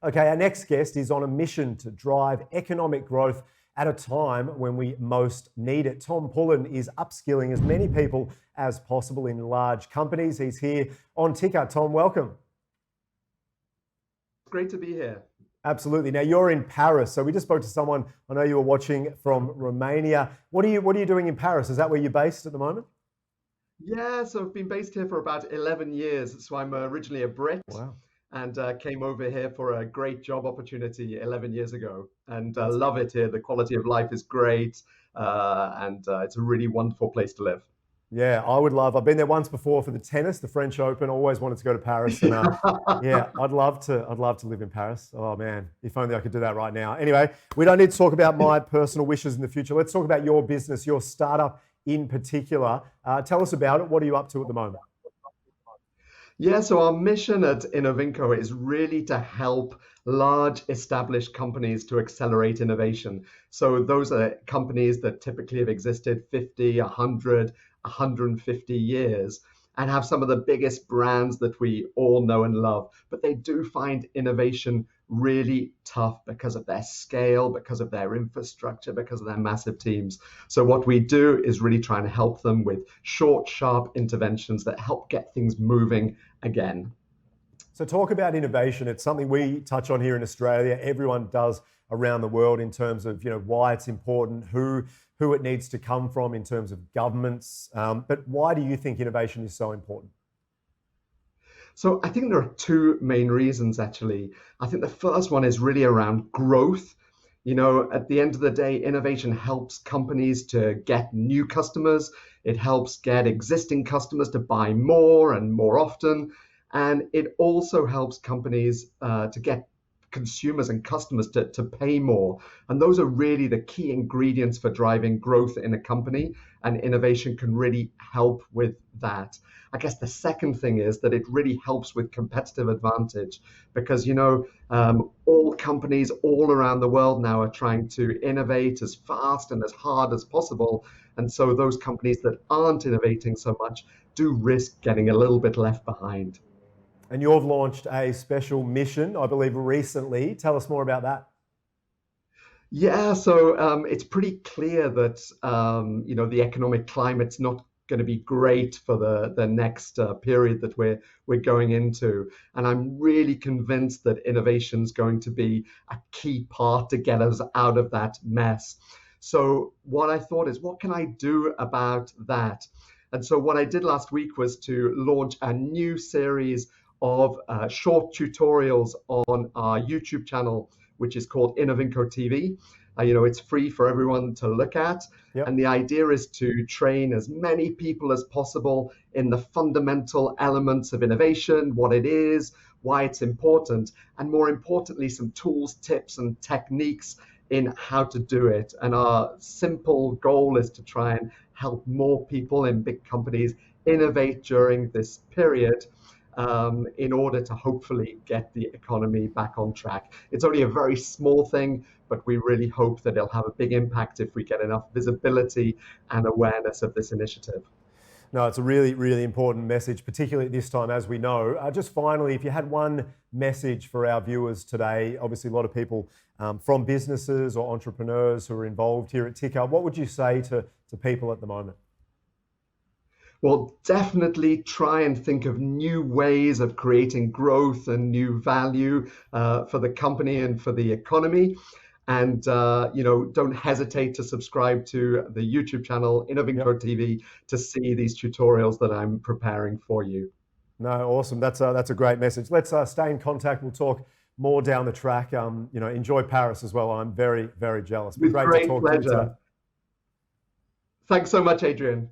Okay, our next guest is on a mission to drive economic growth at a time when we most need it. Tom Pullen is upskilling as many people as possible in large companies. He's here on Ticker. Tom, welcome. Great to be here. Absolutely. Now you're in Paris, so we just spoke to someone. I know you were watching from Romania. What are you doing in Paris? Is that where you're based at the moment? Yeah, so I've been based here for about 11 years. So I'm originally a Brit Wow, and came over here for a great job opportunity 11 years ago and that's love it here. The quality of life is great and it's a really wonderful place to live. yeah. I would love. I've been there once before for the tennis, the French Open. Always wanted to go to Paris, and yeah, I'd love to. I'd love to live in Paris. Oh man, if only I could do that right now. Anyway, we don't need to talk about my personal wishes in the future. Let's talk about your business, your startup in particular. Tell us about it. What are you up to at the moment? Yeah, so our mission at Innovinco is really to help large established companies to accelerate innovation. So those are companies that typically have existed 50, 100, 150 years and have some of the biggest brands that we all know and love. But they do find innovation really tough because of their scale, because of their infrastructure, because of their massive teams. So what we do is really try and help them with short, sharp interventions that help get things moving again. So talk about innovation. It's something we touch on here in Australia. Everyone does around the world in terms of why it's important, who it needs to come from in terms of governments. But why do you think innovation is so important? So I think there are two main reasons actually. I think the first one is really around growth. At the end of the day, innovation helps companies to get new customers. It helps get existing customers to buy more and more often. And it also helps companies to get consumers and customers to pay more. And those are really the key ingredients for driving growth in a company. And innovation can really help with that. I guess the second thing is that it really helps with competitive advantage because, all companies all around the world now are trying to innovate as fast and as hard as possible. And so those companies that aren't innovating so much do risk getting a little bit left behind. And you've launched a special mission, I believe, recently. Tell us more about that. Yeah, so it's pretty clear that the economic climate's not going to be great for the next period that we're going into, and I'm really convinced that innovation's going to be a key part to get us out of that mess. So what I thought is, what can I do about that? And so what I did last week was to launch a new series of short tutorials on our YouTube channel, which is called Innovinco TV. It's free for everyone to look at. Yep. And the idea is to train as many people as possible in the fundamental elements of innovation, what it is, why it's important, and more importantly, some tools, tips, and techniques in how to do it. And our simple goal is to try and help more people in big companies innovate during this period in order to hopefully get the economy back on track. It's only a very small thing, but we really hope that it'll have a big impact if we get enough visibility and awareness of this initiative. No, it's a really, really important message, particularly at this time, as we know. Just finally, if you had one message for our viewers today, obviously a lot of people from businesses or entrepreneurs who are involved here at Ticker, what would you say to people at the moment? Well, definitely try and think of new ways of creating growth and new value for the company and for the economy. And don't hesitate to subscribe to the YouTube channel Innovinco TV to see these tutorials that I'm preparing for you. No, awesome. That's a great message. Let's stay in contact. We'll talk more down the track. Enjoy Paris as well. I'm very, very jealous. With Great to great talk to you today. pleasure. Thanks so much, Adrian.